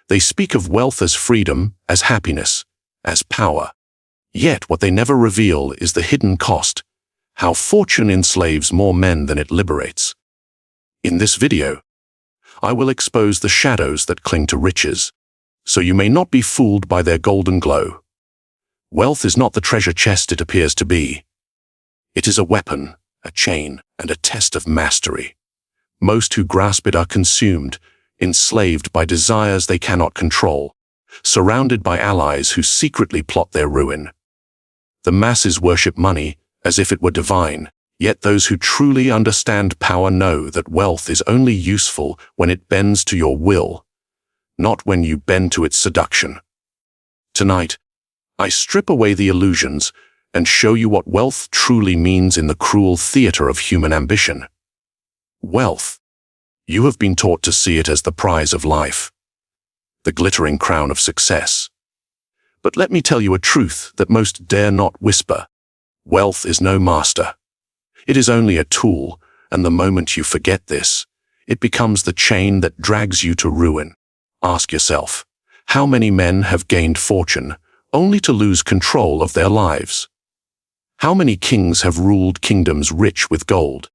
They speak of wealth as freedom, as happiness, as power. Yet what they never reveal is the hidden cost, how fortune enslaves more men than it liberates. In this video, I will expose the shadows that cling to riches, so you may not be fooled by their golden glow. Wealth is not the treasure chest it appears to be. It is a weapon, a chain, and a test of mastery. Most who grasp it are consumed, enslaved by desires they cannot control, surrounded by allies who secretly plot their ruin. The masses worship money as if it were divine, yet those who truly understand power know that wealth is only useful when it bends to your will, not when you bend to its seduction. Tonight, I strip away the illusions and show you what wealth truly means in the cruel theater of human ambition. Wealth. You have been taught to see it as the prize of life, the glittering crown of success. But let me tell you a truth that most dare not whisper. Wealth is no master. It is only a tool, and the moment you forget this, it becomes the chain that drags you to ruin. Ask yourself, how many men have gained fortune only to lose control of their lives? How many kings have ruled kingdoms rich with gold,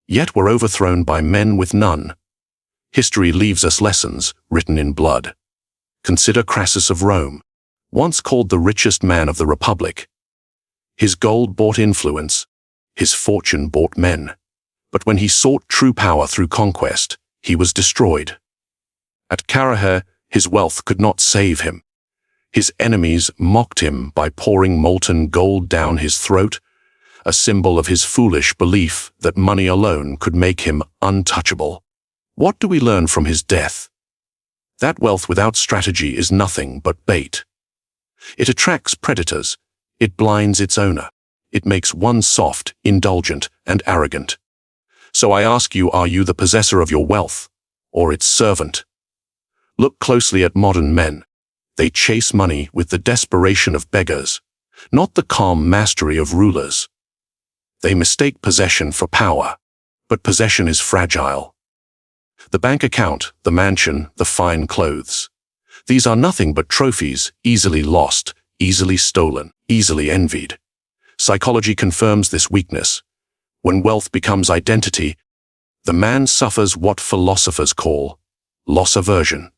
yet were overthrown by men with none? History leaves us lessons written in blood. Consider Crassus of Rome, once called the richest man of the Republic. His gold bought influence, his fortune bought men. But when he sought true power through conquest, he was destroyed. At Karaha, his wealth could not save him. His enemies mocked him by pouring molten gold down his throat, a symbol of his foolish belief that money alone could make him untouchable. What do we learn from his death? That wealth without strategy is nothing but bait. It attracts predators. It blinds its owner. It makes one soft, indulgent, and arrogant. So I ask you, are you the possessor of your wealth, or its servant? Look closely at modern men. They chase money with the desperation of beggars, not the calm mastery of rulers. They mistake possession for power, but possession is fragile. The bank account, the mansion, the fine clothes. These are nothing but trophies, easily lost, easily stolen, easily envied. Psychology confirms this weakness. When wealth becomes identity, the man suffers what philosophers call loss aversion.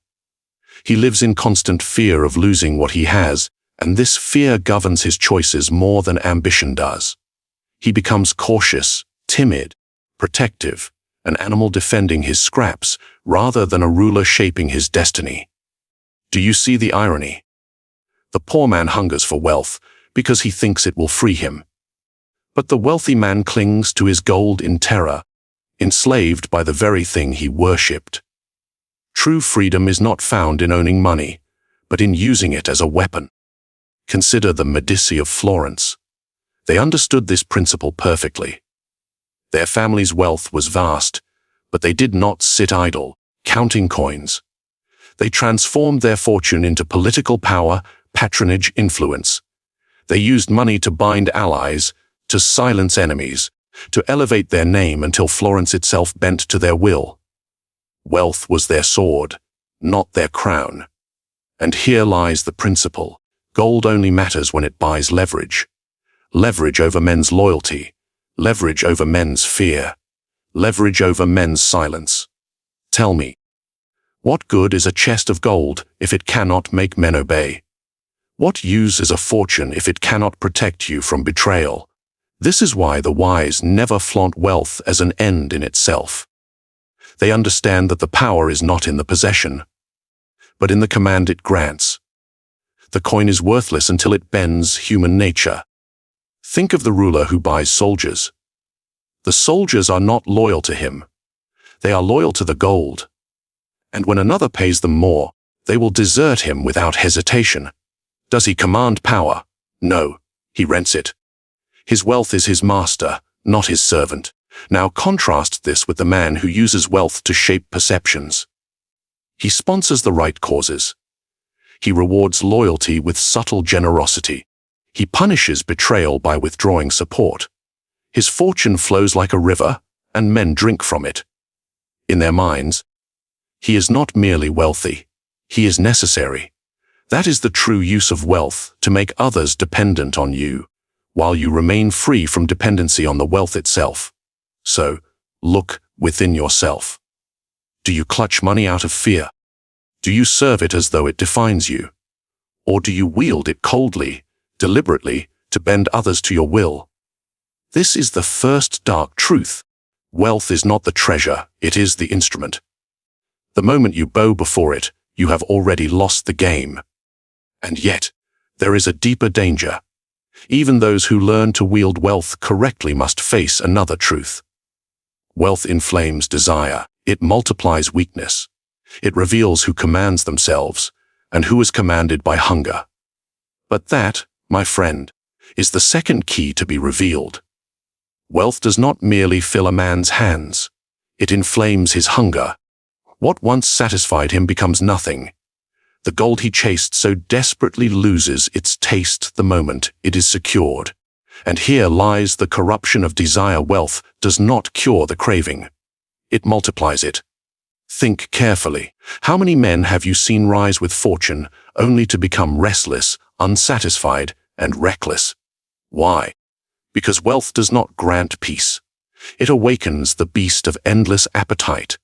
He lives in constant fear of losing what he has, and this fear governs his choices more than ambition does. He becomes cautious, timid, protective, an animal defending his scraps rather than a ruler shaping his destiny. Do you see the irony? The poor man hungers for wealth because he thinks it will free him. But the wealthy man clings to his gold in terror, enslaved by the very thing he worshipped. True freedom is not found in owning money, but in using it as a weapon. Consider the Medici of Florence. They understood this principle perfectly. Their family's wealth was vast, but they did not sit idle, counting coins. They transformed their fortune into political power, patronage, influence. They used money to bind allies, to silence enemies, to elevate their name until Florence itself bent to their will. Wealth was their sword, not their crown. And here lies the principle. Gold only matters when it buys leverage. Leverage over men's loyalty. Leverage over men's fear. Leverage over men's silence. Tell me, what good is a chest of gold if it cannot make men obey? What use is a fortune if it cannot protect you from betrayal? This is why the wise never flaunt wealth as an end in itself. They understand that the power is not in the possession, but in the command it grants. The coin is worthless until it bends human nature. Think of the ruler who buys soldiers. The soldiers are not loyal to him. They are loyal to the gold. And when another pays them more, they will desert him without hesitation. Does he command power? No, he rents it. His wealth is his master, not his servant. Now contrast this with the man who uses wealth to shape perceptions. He sponsors the right causes. He rewards loyalty with subtle generosity. He punishes betrayal by withdrawing support. His fortune flows like a river, and men drink from it. In their minds, he is not merely wealthy. He is necessary. That is the true use of wealth, to make others dependent on you, while you remain free from dependency on the wealth itself. So, look within yourself. Do you clutch money out of fear? Do you serve it as though it defines you? Or do you wield it coldly, deliberately, to bend others to your will? This is the first dark truth. Wealth is not the treasure, it is the instrument. The moment you bow before it, you have already lost the game. And yet, there is a deeper danger. Even those who learn to wield wealth correctly must face another truth. Wealth inflames desire, it multiplies weakness. It reveals who commands themselves, and who is commanded by hunger. But that, my friend, is the second key to be revealed. Wealth does not merely fill a man's hands. It inflames his hunger. What once satisfied him becomes nothing. The gold he chased so desperately loses its taste the moment it is secured. And here lies the corruption of desire. Wealth does not cure the craving. It multiplies it. Think carefully. How many men have you seen rise with fortune only to become restless, unsatisfied, and reckless? Why? Because wealth does not grant peace. It awakens the beast of endless appetite.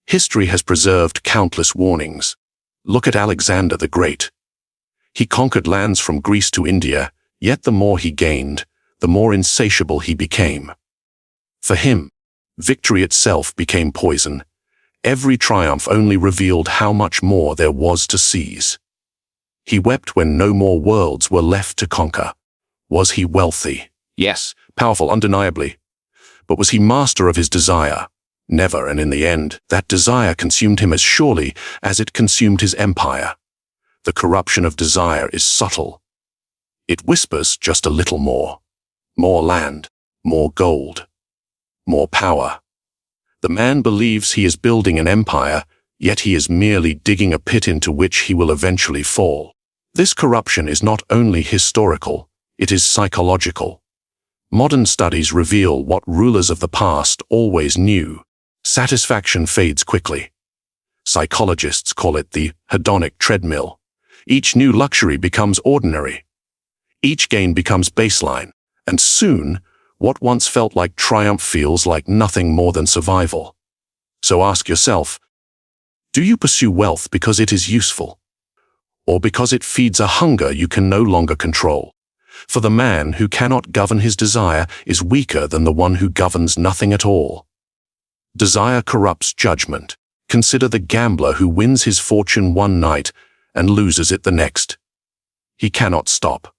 History has preserved countless warnings. Look at Alexander the Great. He conquered lands from Greece to India, yet the more he gained, the more insatiable he became. For him, victory itself became poison. Every triumph only revealed how much more there was to seize. He wept when no more worlds were left to conquer. Was he wealthy? Yes, powerful undeniably. But was he master of his desire? Never, and in the end, that desire consumed him as surely as it consumed his empire. The corruption of desire is subtle. It whispers just a little more. More land, more gold, more power. The man believes he is building an empire, yet he is merely digging a pit into which he will eventually fall. This corruption is not only historical, it is psychological. Modern studies reveal what rulers of the past always knew. Satisfaction fades quickly. Psychologists call it the hedonic treadmill. Each new luxury becomes ordinary. Each gain becomes baseline, and soon, what once felt like triumph feels like nothing more than survival. So ask yourself, do you pursue wealth because it is useful? Or because it feeds a hunger you can no longer control? For the man who cannot govern his desire is weaker than the one who governs nothing at all. Desire corrupts judgment. Consider the gambler who wins his fortune one night and loses it the next. He cannot stop.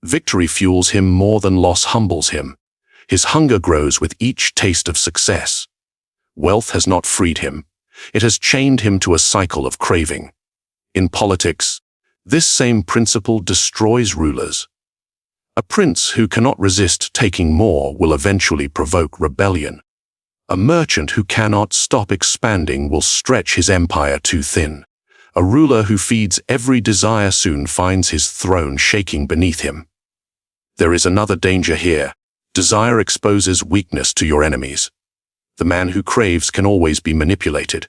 Victory fuels him more than loss humbles him. His hunger grows with each taste of success. Wealth has not freed him. It has chained him to a cycle of craving. In politics, this same principle destroys rulers. A prince who cannot resist taking more will eventually provoke rebellion. A merchant who cannot stop expanding will stretch his empire too thin. A ruler who feeds every desire soon finds his throne shaking beneath him. There is another danger here. Desire exposes weakness to your enemies. The man who craves can always be manipulated,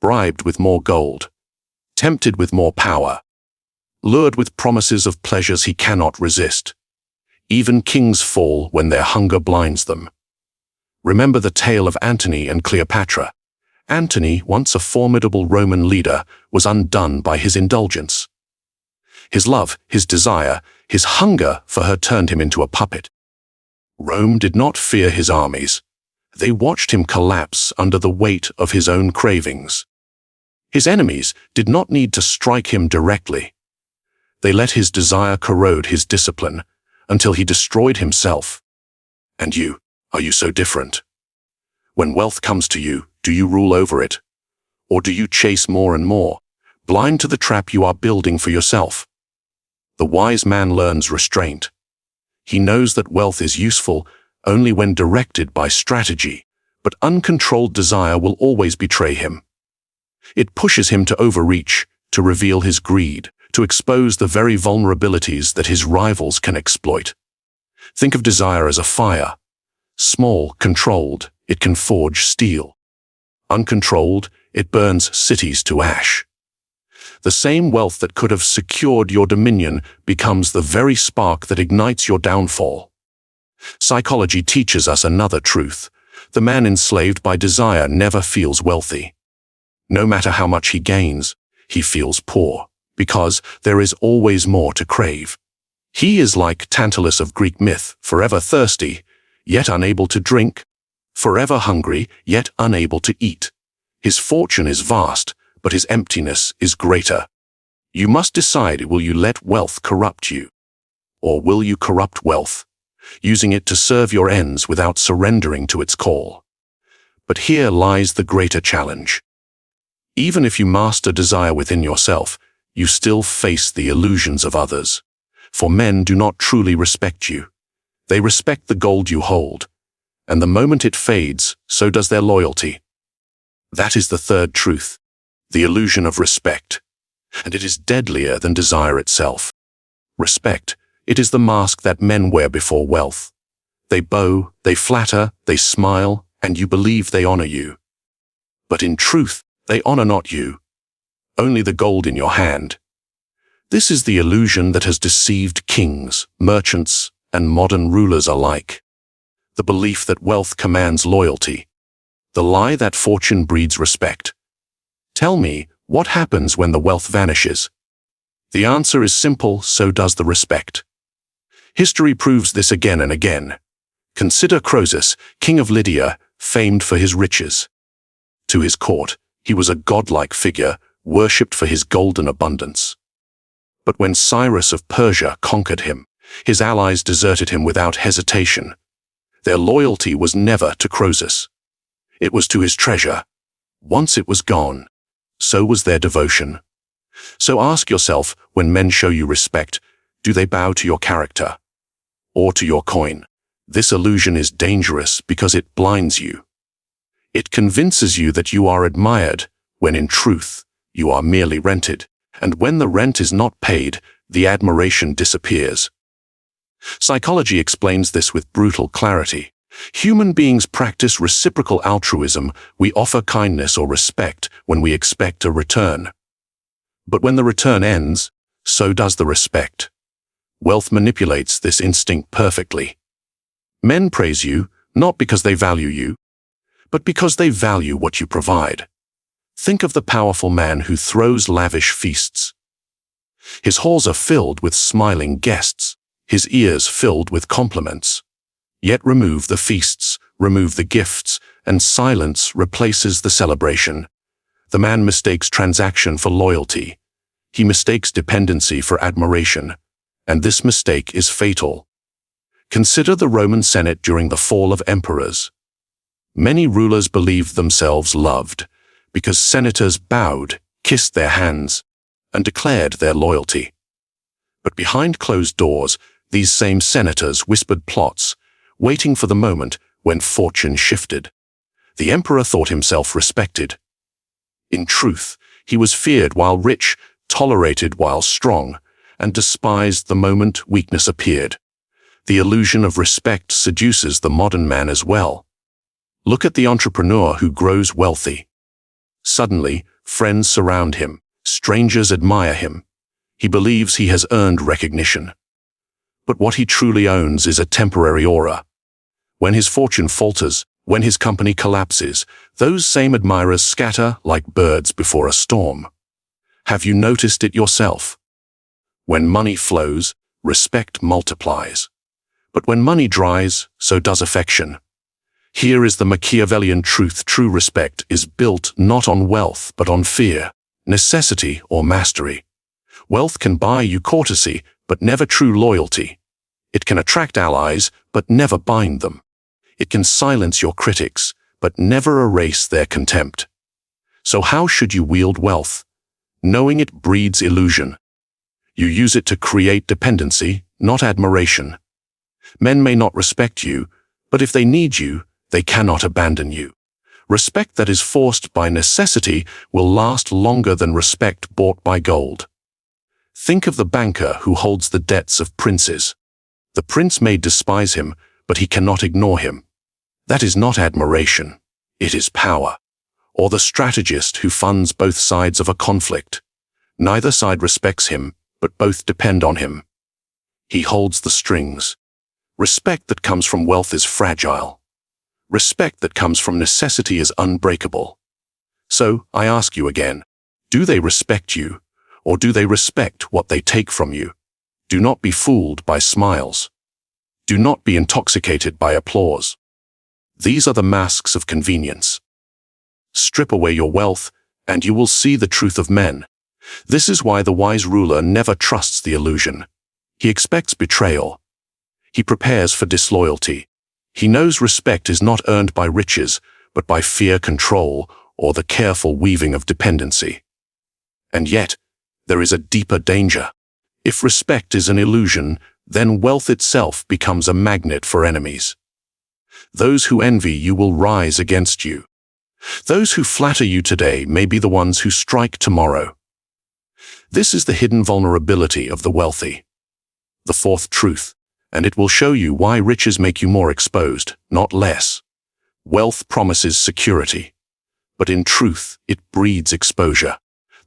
bribed with more gold, tempted with more power, lured with promises of pleasures he cannot resist. Even kings fall when their hunger blinds them. Remember the tale of Antony and Cleopatra. Antony, once a formidable Roman leader, was undone by his indulgence. His love, his desire, his hunger for her turned him into a puppet. Rome did not fear his armies. They watched him collapse under the weight of his own cravings. His enemies did not need to strike him directly. They let his desire corrode his discipline until he destroyed himself. And you, are you so different? When wealth comes to you, do you rule over it? Or do you chase more and more, blind to the trap you are building for yourself? The wise man learns restraint. He knows that wealth is useful only when directed by strategy, but uncontrolled desire will always betray him. It pushes him to overreach, to reveal his greed, to expose the very vulnerabilities that his rivals can exploit. Think of desire as a fire. Small, controlled, it can forge steel. Uncontrolled, it burns cities to ash. The same wealth that could have secured your dominion becomes the very spark that ignites your downfall. Psychology teaches us another truth. The man enslaved by desire never feels wealthy. No matter how much he gains, he feels poor, because there is always more to crave. He is like Tantalus of Greek myth, forever thirsty, yet unable to drink, forever hungry, yet unable to eat. His fortune is vast, but his emptiness is greater. You must decide, will you let wealth corrupt you? Or will you corrupt wealth, using it to serve your ends without surrendering to its call? But here lies the greater challenge. Even if you master desire within yourself, you still face the illusions of others. For men do not truly respect you. They respect the gold you hold, and the moment it fades, so does their loyalty. That is the third truth, the illusion of respect, and it is deadlier than desire itself. Respect, it is the mask that men wear before wealth. They bow, they flatter, they smile, and you believe they honor you. But in truth, they honor not you, only the gold in your hand. This is the illusion that has deceived kings, merchants, and modern rulers alike. The belief that wealth commands loyalty. The lie that fortune breeds respect. Tell me, what happens when the wealth vanishes? The answer is simple, so does the respect. History proves this again and again. Consider Croesus, king of Lydia, famed for his riches. To his court, he was a godlike figure, worshipped for his golden abundance. But when Cyrus of Persia conquered him, his allies deserted him without hesitation. Their loyalty was never to Croesus. It was to his treasure. Once it was gone, so was their devotion. So ask yourself, when men show you respect, do they bow to your character or to your coin? This illusion is dangerous because it blinds you. It convinces you that you are admired, when in truth, you are merely rented, and when the rent is not paid, the admiration disappears. Psychology explains this with brutal clarity. Human beings practice reciprocal altruism. We offer kindness or respect when we expect a return. But when the return ends, so does the respect. Wealth manipulates this instinct perfectly. Men praise you, not because they value you, but because they value what you provide. Think of the powerful man who throws lavish feasts. His halls are filled with smiling guests, his ears filled with compliments. Yet remove the feasts, remove the gifts, and silence replaces the celebration. The man mistakes transaction for loyalty. He mistakes dependency for admiration, and this mistake is fatal. Consider the Roman Senate during the fall of emperors. Many rulers believed themselves loved because senators bowed, kissed their hands, and declared their loyalty. But behind closed doors, these same senators whispered plots, waiting for the moment when fortune shifted. The emperor thought himself respected. In truth, he was feared while rich, tolerated while strong, and despised the moment weakness appeared. The illusion of respect seduces the modern man as well. Look at the entrepreneur who grows wealthy. Suddenly, friends surround him, strangers admire him. He believes he has earned recognition. But what he truly owns is a temporary aura. When his fortune falters, when his company collapses, those same admirers scatter like birds before a storm. Have you noticed it yourself? When money flows, respect multiplies. But when money dries, so does affection. Here is the Machiavellian truth: true respect is built not on wealth but on fear, necessity, or mastery. Wealth can buy you courtesy, but never true loyalty. It can attract allies, but never bind them. It can silence your critics, but never erase their contempt. So how should you wield wealth? Knowing it breeds illusion. You use it to create dependency, not admiration. Men may not respect you, but if they need you, they cannot abandon you. Respect that is forced by necessity will last longer than respect bought by gold. Think of the banker who holds the debts of princes. The prince may despise him, but he cannot ignore him. That is not admiration, it is power. Or the strategist who funds both sides of a conflict. Neither side respects him, but both depend on him. He holds the strings. Respect that comes from wealth is fragile. Respect that comes from necessity is unbreakable. So, I ask you again, do they respect you, or do they respect what they take from you? Do not be fooled by smiles. Do not be intoxicated by applause. These are the masks of convenience. Strip away your wealth, and you will see the truth of men. This is why the wise ruler never trusts the illusion. He expects betrayal. He prepares for disloyalty. He knows respect is not earned by riches, but by fear, control, or the careful weaving of dependency. And yet, there is a deeper danger. If respect is an illusion, then wealth itself becomes a magnet for enemies. Those who envy you will rise against you. Those who flatter you today may be the ones who strike tomorrow. This is the hidden vulnerability of the wealthy. The fourth truth, and it will show you why riches make you more exposed, not less. Wealth promises security, but in truth, it breeds exposure.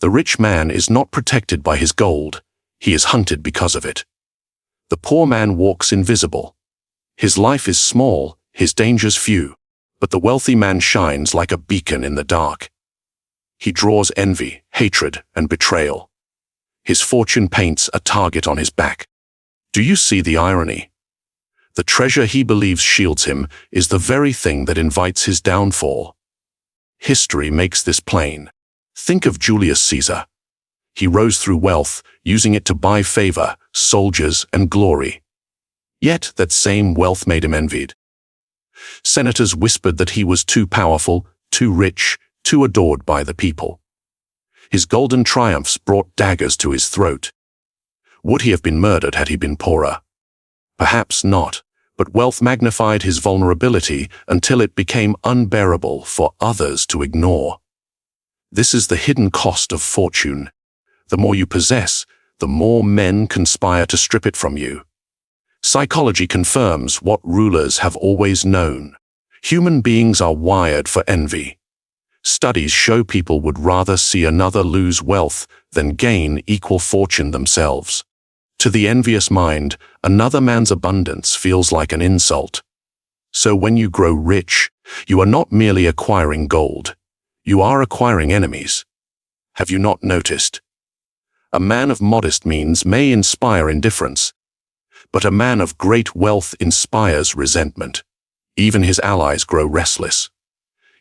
The rich man is not protected by his gold. He is hunted because of it. The poor man walks invisible. His life is small, his dangers few, but the wealthy man shines like a beacon in the dark. He draws envy, hatred, and betrayal. His fortune paints a target on his back. Do you see the irony? The treasure he believes shields him is the very thing that invites his downfall. History makes this plain. Think of Julius Caesar. He rose through wealth, using it to buy favor, soldiers, and glory. Yet that same wealth made him envied. Senators whispered that he was too powerful, too rich, too adored by the people. His golden triumphs brought daggers to his throat. Would he have been murdered had he been poorer? Perhaps not, but wealth magnified his vulnerability until it became unbearable for others to ignore. This is the hidden cost of fortune. The more you possess, the more men conspire to strip it from you. Psychology confirms what rulers have always known. Human beings are wired for envy. Studies show people would rather see another lose wealth than gain equal fortune themselves. To the envious mind, another man's abundance feels like an insult. So when you grow rich, you are not merely acquiring gold. You are acquiring enemies. Have you not noticed? A man of modest means may inspire indifference, but a man of great wealth inspires resentment. Even his allies grow restless.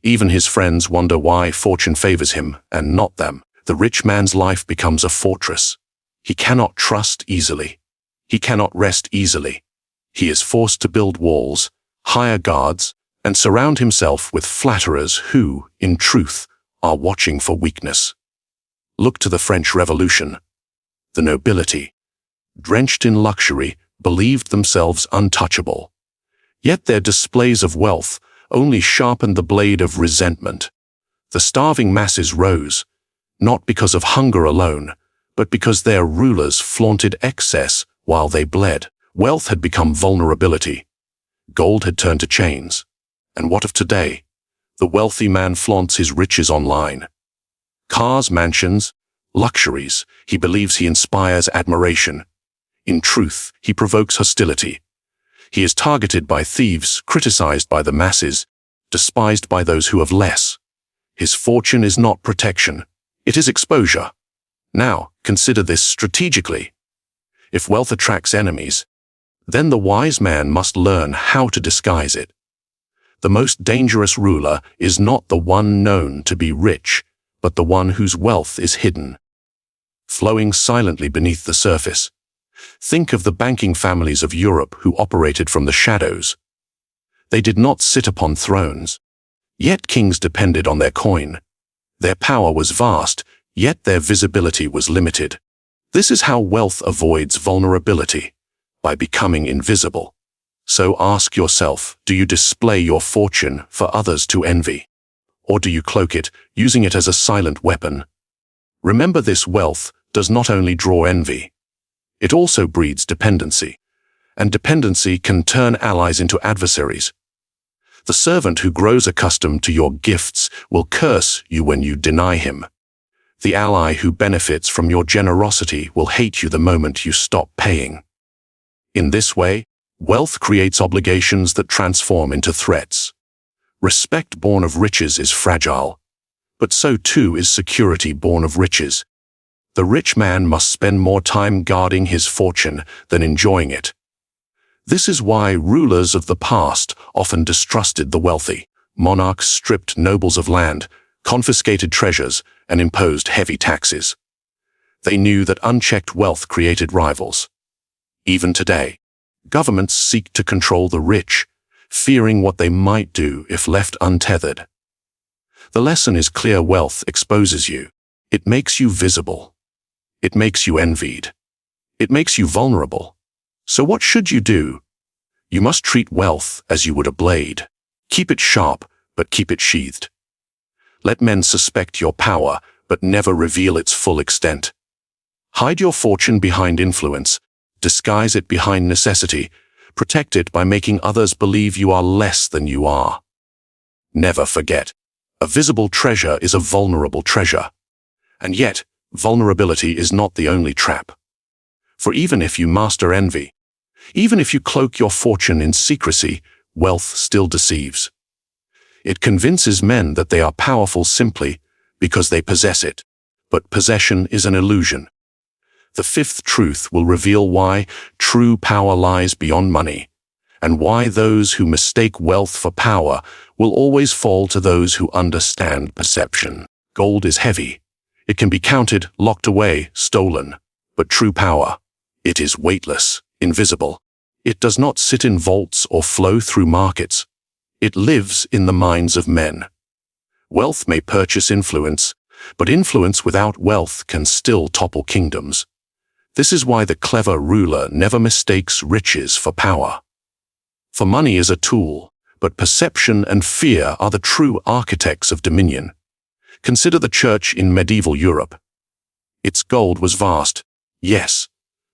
Even his friends wonder why fortune favors him and not them. The rich man's life becomes a fortress. He cannot trust easily. He cannot rest easily. He is forced to build walls, hire guards, and surround himself with flatterers who, in truth, are watching for weakness. Look to the French Revolution. The nobility, drenched in luxury, believed themselves untouchable. Yet their displays of wealth only sharpened the blade of resentment. The starving masses rose, not because of hunger alone, but because their rulers flaunted excess while they bled. Wealth had become vulnerability. Gold had turned to chains. And what of today? The wealthy man flaunts his riches online. Cars, mansions, luxuries. He believes he inspires admiration. In truth, he provokes hostility. He is targeted by thieves, criticized by the masses, despised by those who have less. His fortune is not protection. It is exposure. Now, consider this strategically. If wealth attracts enemies, then the wise man must learn how to disguise it. The most dangerous ruler is not the one known to be rich, but the one whose wealth is hidden, flowing silently beneath the surface. Think of the banking families of Europe who operated from the shadows. They did not sit upon thrones, yet kings depended on their coin. Their power was vast, yet their visibility was limited. This is how wealth avoids vulnerability, by becoming invisible. So ask yourself, do you display your fortune for others to envy? Or do you cloak it, using it as a silent weapon? Remember, this wealth does not only draw envy, it also breeds dependency. And dependency can turn allies into adversaries. The servant who grows accustomed to your gifts will curse you when you deny him. The ally who benefits from your generosity will hate you the moment you stop paying. In this way, wealth creates obligations that transform into threats. Respect born of riches is fragile, but so too is security born of riches. The rich man must spend more time guarding his fortune than enjoying it. This is why rulers of the past often distrusted the wealthy. Monarchs stripped nobles of land, confiscated treasures, and imposed heavy taxes. They knew that unchecked wealth created rivals. Even today, governments seek to control the rich, fearing what they might do if left untethered. The lesson is clear: wealth exposes you. It makes you visible. It makes you envied. It makes you vulnerable. So what should you do? You must treat wealth as you would a blade. Keep it sharp, but keep it sheathed. Let men suspect your power, but never reveal its full extent. Hide your fortune behind influence. Disguise it behind necessity. Protect it by making others believe you are less than you are. Never forget, a visible treasure is a vulnerable treasure. And yet, vulnerability is not the only trap. For even if you master envy, even if you cloak your fortune in secrecy, wealth still deceives. It convinces men that they are powerful simply because they possess it, but possession is an illusion. The fifth truth will reveal why true power lies beyond money, and why those who mistake wealth for power will always fall to those who understand perception. Gold is heavy. It can be counted, locked away, stolen. But true power, it is weightless, invisible. It does not sit in vaults or flow through markets. It lives in the minds of men. Wealth may purchase influence, but influence without wealth can still topple kingdoms. This is why the clever ruler never mistakes riches for power. For money is a tool, but perception and fear are the true architects of dominion. Consider the church in medieval Europe. Its gold was vast, yes,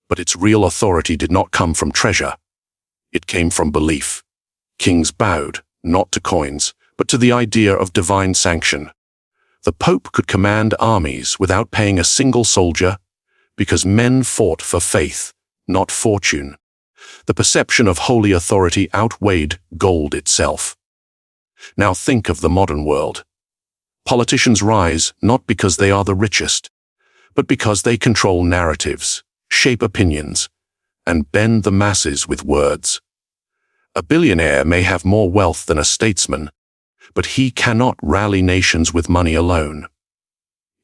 but its real authority did not come from treasure. It came from belief. Kings bowed, not to coins, but to the idea of divine sanction. The Pope could command armies without paying a single soldier, because men fought for faith, not fortune. The perception of holy authority outweighed gold itself. Now think of the modern world. Politicians rise not because they are the richest, but because they control narratives, shape opinions, and bend the masses with words. A billionaire may have more wealth than a statesman, but he cannot rally nations with money alone.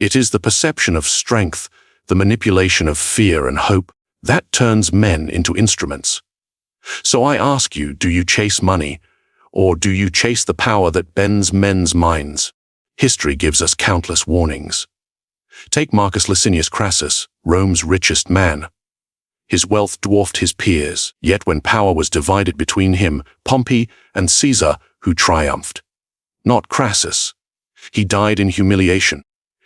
It is the perception of strength, the manipulation of fear and hope, that turns men into instruments. So I ask you, do you chase money, or do you chase the power that bends men's minds? History gives us countless warnings. Take Marcus Licinius Crassus, Rome's richest man. His wealth dwarfed his peers, yet when power was divided between him, Pompey, and Caesar, who triumphed? Not Crassus. He died in humiliation,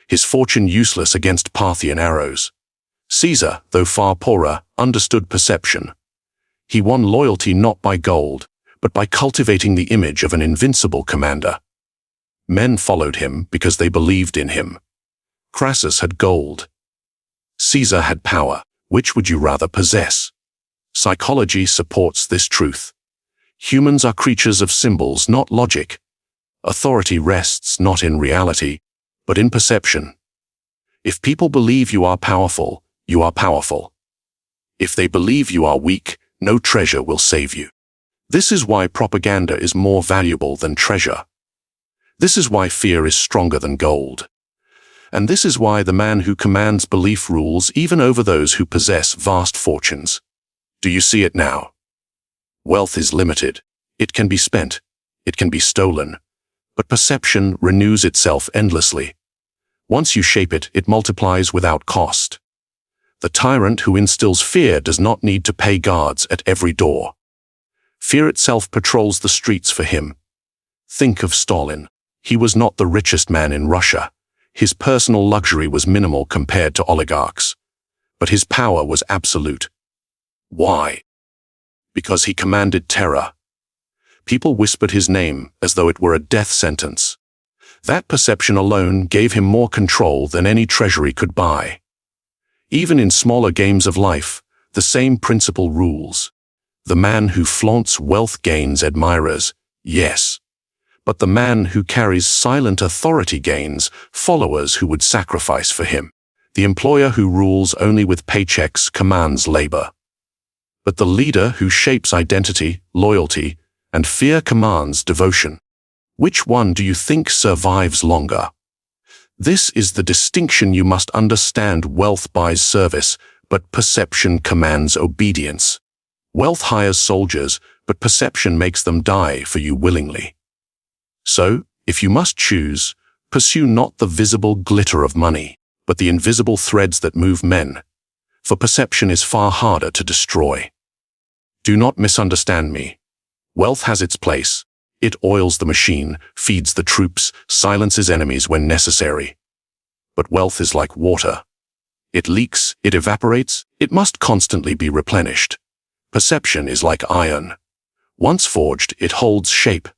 his fortune useless against Parthian arrows. Caesar, though far poorer, understood perception. He won loyalty not by gold, but by cultivating the image of an invincible commander. Men followed him because they believed in him. Crassus had gold. Caesar had power. Which would you rather possess? Psychology supports this truth. Humans are creatures of symbols, not logic. Authority rests not in reality, but in perception. If people believe you are powerful, you are powerful. If they believe you are weak, no treasure will save you. This is why propaganda is more valuable than treasure. This is why fear is stronger than gold. And this is why the man who commands belief rules even over those who possess vast fortunes. Do you see it now? Wealth is limited. It can be spent. It can be stolen. But perception renews itself endlessly. Once you shape it, it multiplies without cost. The tyrant who instills fear does not need to pay guards at every door. Fear itself patrols the streets for him. Think of Stalin. He was not the richest man in Russia. His personal luxury was minimal compared to oligarchs, but his power was absolute. Why? Because he commanded terror. People whispered his name as though it were a death sentence. That perception alone gave him more control than any treasury could buy. Even in smaller games of life, the same principle rules. The man who flaunts wealth gains admirers, yes. But the man who carries silent authority gains followers who would sacrifice for him. The employer who rules only with paychecks commands labor. But the leader who shapes identity, loyalty, and fear commands devotion. Which one do you think survives longer? This is the distinction you must understand. Wealth buys service, but perception commands obedience. Wealth hires soldiers, but perception makes them die for you willingly. So, if you must choose, pursue not the visible glitter of money, but the invisible threads that move men, for perception is far harder to destroy. Do not misunderstand me. Wealth has its place. It oils the machine, feeds the troops, silences enemies when necessary. But wealth is like water. It leaks, it evaporates, it must constantly be replenished. Perception is like iron. Once forged, it holds shape.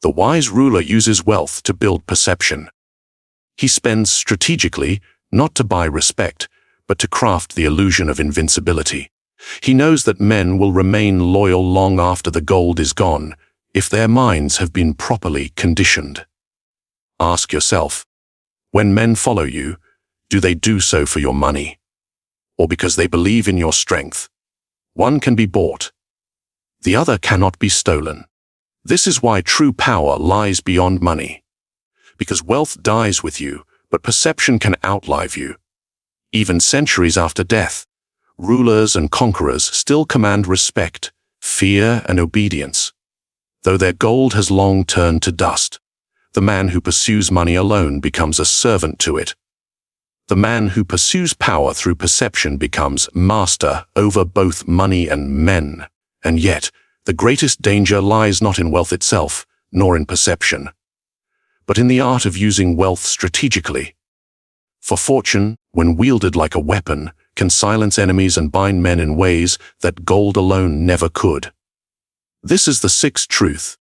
The wise ruler uses wealth to build perception. He spends strategically, not to buy respect, but to craft the illusion of invincibility. He knows that men will remain loyal long after the gold is gone, if their minds have been properly conditioned. Ask yourself, when men follow you, do they do so for your money? Or because they believe in your strength? One can be bought. The other cannot be stolen. This is why true power lies beyond money. Because wealth dies with you, but perception can outlive you. Even centuries after death, rulers and conquerors still command respect, fear, and obedience. Though their gold has long turned to dust, the man who pursues money alone becomes a servant to it. The man who pursues power through perception becomes master over both money and men. And yet, the greatest danger lies not in wealth itself, nor in perception, but in the art of using wealth strategically. For fortune, when wielded like a weapon, can silence enemies and bind men in ways that gold alone never could. This is the sixth truth,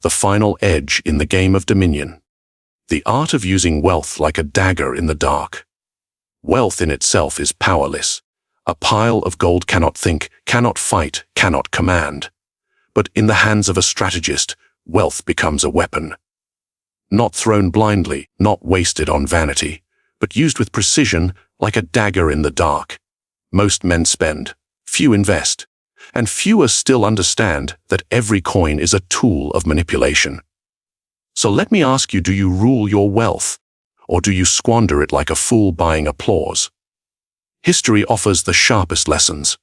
the final edge in the game of dominion. The art of using wealth like a dagger in the dark. Wealth in itself is powerless. A pile of gold cannot think, cannot fight, cannot command. But in the hands of a strategist, wealth becomes a weapon. Not thrown blindly, not wasted on vanity, but used with precision like a dagger in the dark. Most men spend, few invest, and fewer still understand that every coin is a tool of manipulation. So let me ask you, do you rule your wealth, or do you squander it like a fool buying applause? History offers the sharpest lessons.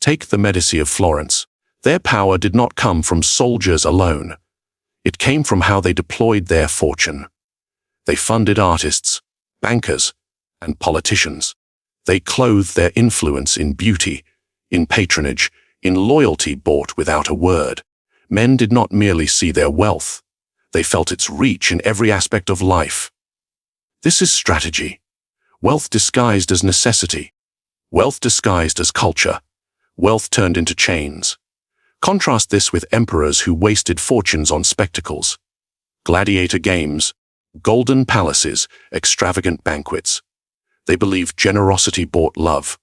Take the Medici of Florence. Their power did not come from soldiers alone. It came from how they deployed their fortune. They funded artists, bankers, and politicians. They clothed their influence in beauty, in patronage, in loyalty bought without a word. Men did not merely see their wealth. They felt its reach in every aspect of life. This is strategy. Wealth disguised as necessity. Wealth disguised as culture. Wealth turned into chains. Contrast this with emperors who wasted fortunes on spectacles. Gladiator games, golden palaces, extravagant banquets. They believed generosity bought love.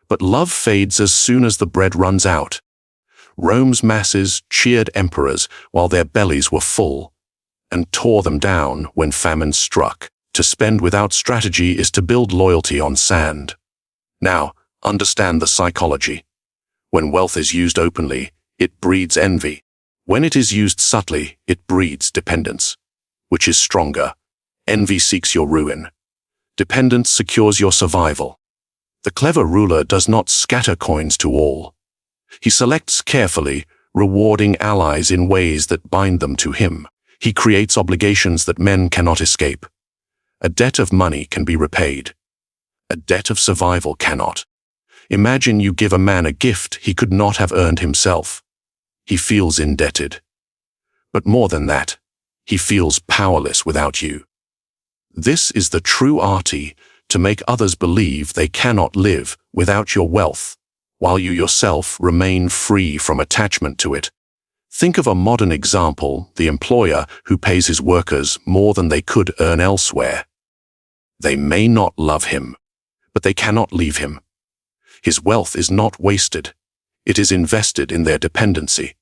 But love fades as soon as the bread runs out. Rome's masses cheered emperors while their bellies were full, and tore them down when famine struck. To spend without strategy is to build loyalty on sand. Now, understand the psychology. When wealth is used openly, it breeds envy. When it is used subtly, it breeds dependence. Which is stronger? Envy seeks your ruin. Dependence secures your survival. The clever ruler does not scatter coins to all. He selects carefully, rewarding allies in ways that bind them to him. He creates obligations that men cannot escape. A debt of money can be repaid. A debt of survival cannot. Imagine you give a man a gift he could not have earned himself. He feels indebted. But more than that, he feels powerless without you. This is the true art, to make others believe they cannot live without your wealth, while you yourself remain free from attachment to it. Think of a modern example, the employer who pays his workers more than they could earn elsewhere. They may not love him, but they cannot leave him. His wealth is not wasted. It is invested in their dependency.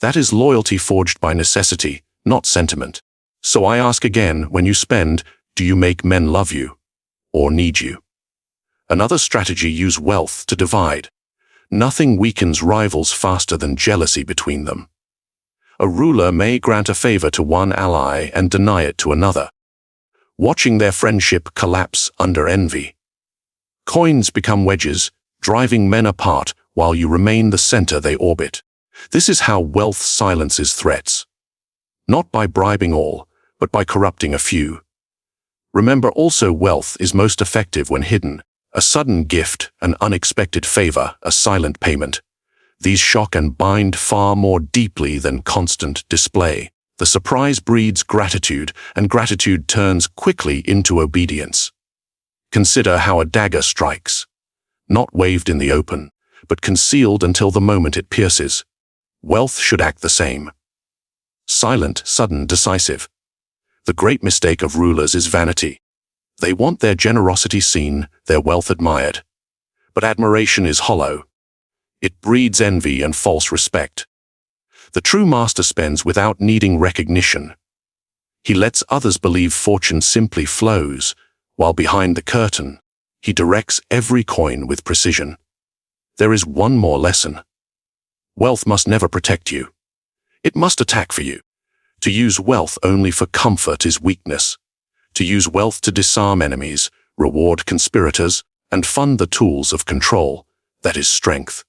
That is loyalty forged by necessity, not sentiment. So I ask again, when you spend, do you make men love you or need you? Another strategy: use wealth to divide. Nothing weakens rivals faster than jealousy between them. A ruler may grant a favor to one ally and deny it to another, watching their friendship collapse under envy. Coins become wedges, driving men apart while you remain the center they orbit. This is how wealth silences threats. Not by bribing all, but by corrupting a few. Remember also, wealth is most effective when hidden. A sudden gift, an unexpected favor, a silent payment. These shock and bind far more deeply than constant display. The surprise breeds gratitude, and gratitude turns quickly into obedience. Consider how a dagger strikes. Not waved in the open, but concealed until the moment it pierces. Wealth should act the same. Silent, sudden, decisive. The great mistake of rulers is vanity. They want their generosity seen, their wealth admired. But admiration is hollow. It breeds envy and false respect. The true master spends without needing recognition. He lets others believe fortune simply flows, while behind the curtain, he directs every coin with precision. There is one more lesson. Wealth must never protect you. It must attack for you. To use wealth only for comfort is weakness. To use wealth to disarm enemies, reward conspirators, and fund the tools of control, that is strength.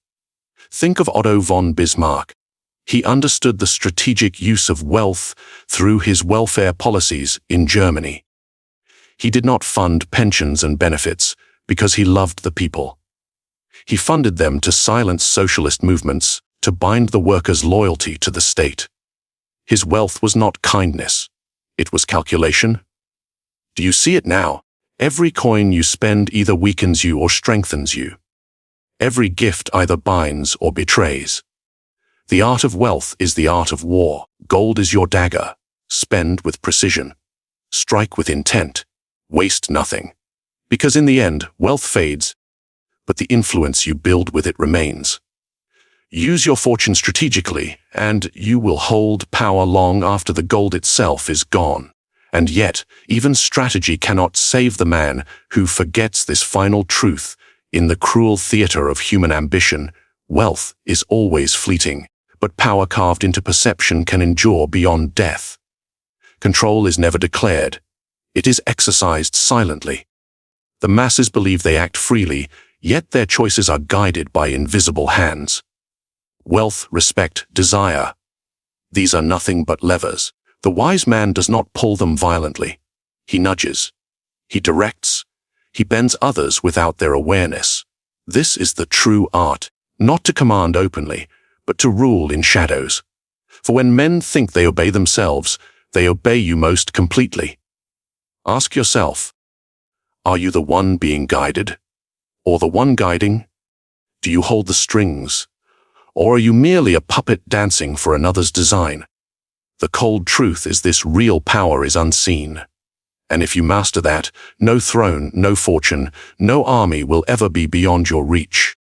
Think of Otto von Bismarck. He understood the strategic use of wealth through his welfare policies in Germany. He did not fund pensions and benefits because he loved the people. He funded them to silence socialist movements, to bind the workers' loyalty to the state. His wealth was not kindness. It was calculation. Do you see it now? Every coin you spend either weakens you or strengthens you. Every gift either binds or betrays. The art of wealth is the art of war. Gold is your dagger. Spend with precision. Strike with intent. Waste nothing. Because in the end, wealth fades, but the influence you build with it remains. Use your fortune strategically, and you will hold power long after the gold itself is gone. And yet, even strategy cannot save the man who forgets this final truth. In the cruel theater of human ambition, wealth is always fleeting, but power carved into perception can endure beyond death. Control is never declared. It is exercised silently. The masses believe they act freely, yet their choices are guided by invisible hands. Wealth, respect, desire. These are nothing but levers. The wise man does not pull them violently. He nudges. He directs. He bends others without their awareness. This is the true art, not to command openly, but to rule in shadows. For when men think they obey themselves, they obey you most completely. Ask yourself, are you the one being guided, or the one guiding? Do you hold the strings, or are you merely a puppet dancing for another's design? The cold truth is this: real power is unseen. And if you master that, no throne, no fortune, no army will ever be beyond your reach.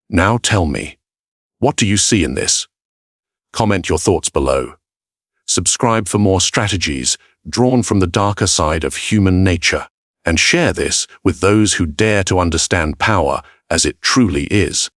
Now tell me, what do you see in this? Comment your thoughts below. Subscribe for more strategies drawn from the darker side of human nature, and share this with those who dare to understand power as it truly is.